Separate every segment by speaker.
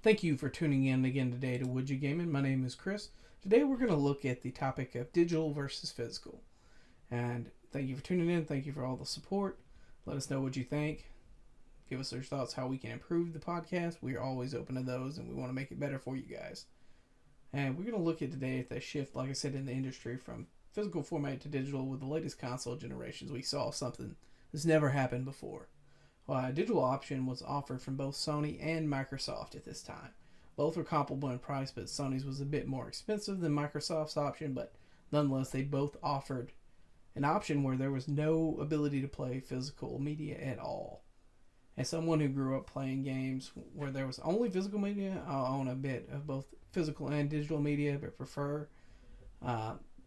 Speaker 1: Thank you for tuning in again today to Would You Gaming. My name is Chris. Today we're going to look at the topic of digital versus physical. And thank you for tuning in. Thank you for all the support. Let us know what you think. Give us your thoughts how we can improve the podcast. We are always open to those and we want to make it better for you guys. And we're going to look at today at the shift, like I said, in the industry from physical format to digital with the latest console generations. We saw something that's never happened before. A digital option was offered from both Sony and Microsoft at this time. Both were comparable in price, but Sony's was a bit more expensive than Microsoft's option, but nonetheless, they both offered an option where there was no ability to play physical media at all. As someone who grew up playing games where there was only physical media, I own a bit of both physical and digital media, but prefer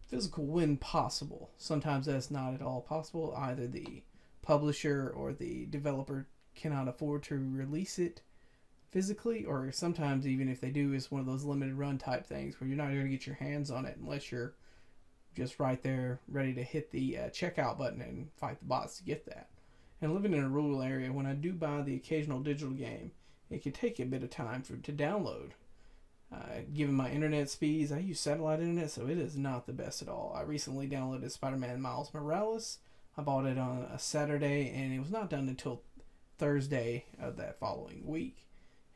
Speaker 1: physical when possible. Sometimes that's not at all possible. Either the publisher or the developer cannot afford to release it physically, or sometimes even if they do, it's one of those limited run type things where you're not going to get your hands on it unless you're just right there ready to hit the checkout button and fight the bots to get that. And living in a rural area, when I do buy the occasional digital game, it can take a bit of time to download. Given my internet speeds, I use satellite internet, so it is not the best at all. I recently downloaded Spider-Man Miles Morales. I bought it on a Saturday, and it was not done until Thursday of that following week.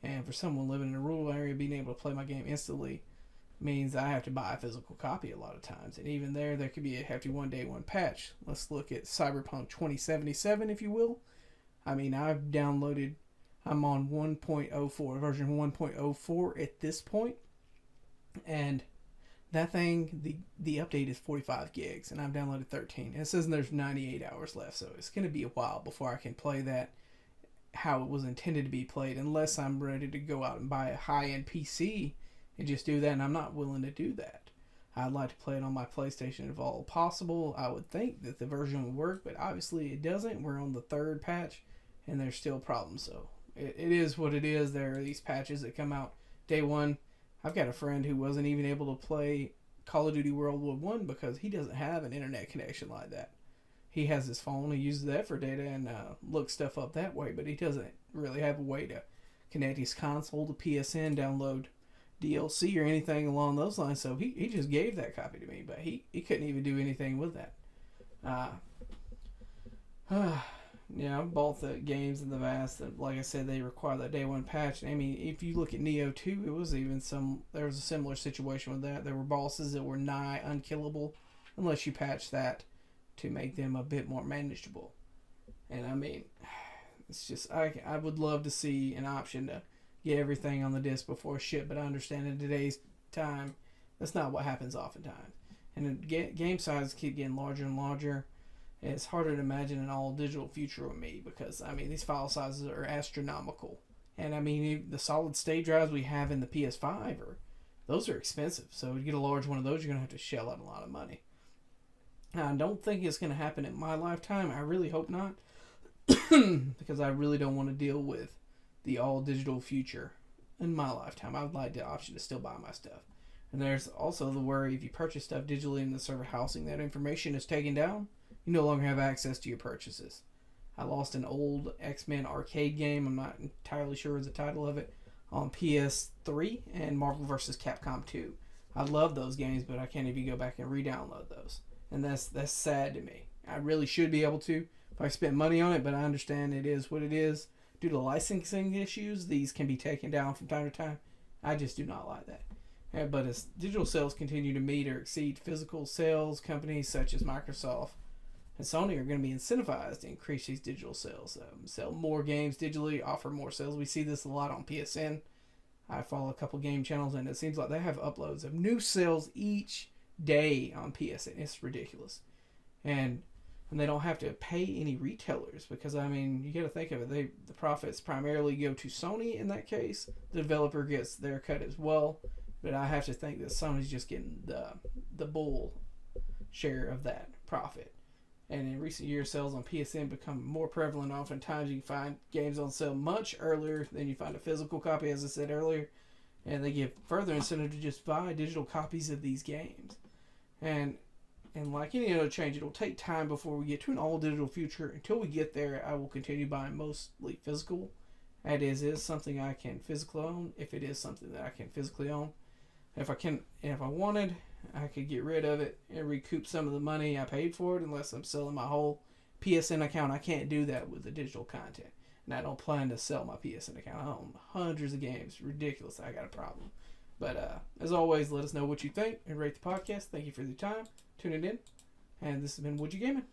Speaker 1: And for someone living in a rural area, being able to play my game instantly means I have to buy a physical copy a lot of times. And even there could be a hefty one-day one patch. Let's look at Cyberpunk 2077, if you will. I mean, I'm on 1.04, version 1.04 at this point. And that thing, the update is 45 gigs, and I've downloaded 13. And it says there's 98 hours left, so it's going to be a while before I can play that how it was intended to be played, unless I'm ready to go out and buy a high-end PC and just do that, and I'm not willing to do that. I'd like to play it on my PlayStation if all possible. I would think that the version would work, but obviously it doesn't. We're on the third patch, and there's still problems, so it is what it is. There are these patches that come out day one. I've got a friend who wasn't even able to play Call of Duty World War One because he doesn't have an internet connection like that. He has his phone, he uses that for data and looks stuff up that way, but he doesn't really have a way to connect his console to PSN, download DLC or anything along those lines. So he just gave that copy to me, but he couldn't even do anything with that. Yeah, I bought the games in the past that, like I said, they require that day one patch. I mean, if you look at Neo 2, it was even there was a similar situation with that. There were bosses that were nigh unkillable unless you patch that to make them a bit more manageable. And I mean, it's just, I would love to see an option to get everything on the disc before ship, but I understand in today's time, that's not what happens oftentimes. And the game sizes keep getting larger and larger. It's harder to imagine an all-digital future with me because, I mean, these file sizes are astronomical. And, I mean, the solid-state drives we have in the PS5, those are expensive. So to get a large one of those, you're going to have to shell out a lot of money. Now, I don't think it's going to happen in my lifetime. I really hope not because I really don't want to deal with the all-digital future in my lifetime. I would like the option to still buy my stuff. And there's also the worry if you purchase stuff digitally in the server housing, that information is taken down. You no longer have access to your purchases. I lost an old X-Men arcade game, I'm not entirely sure of the title of it, on PS3 and Marvel vs. Capcom 2. I love those games, but I can't even go back and re-download those. And that's sad to me. I really should be able to if I spent money on it, but I understand it is what it is. Due to licensing issues, these can be taken down from time to time. I just do not like that. But as digital sales continue to meet or exceed physical sales, companies such as Microsoft and Sony are going to be incentivized to increase these digital sales. Sell more games digitally, offer more sales. We see this a lot on PSN. I follow a couple game channels, and it seems like they have uploads of new sales each day on PSN. It's ridiculous. And they don't have to pay any retailers because, I mean, you got to think of it. The profits primarily go to Sony in that case. The developer gets their cut as well. But I have to think that Sony's just getting the bull share of that profit. And in recent years, sales on PSN become more prevalent. Oftentimes, you can find games on sale much earlier than you find a physical copy, as I said earlier. And they give further incentive to just buy digital copies of these games. And like any other change, it'll take time before we get to an all-digital future. Until we get there, I will continue buying mostly physical. That is something I can physically own. If it is something that I can physically own, if I wanted, I could get rid of it and recoup some of the money I paid for it. Unless I'm selling my whole PSN account, I can't do that with the digital content. And I don't plan to sell my PSN account. I own hundreds of games. Ridiculous. I got a problem. But as always, let us know what you think and rate the podcast. Thank you for your time tuning in. And this has been Would You Gaming?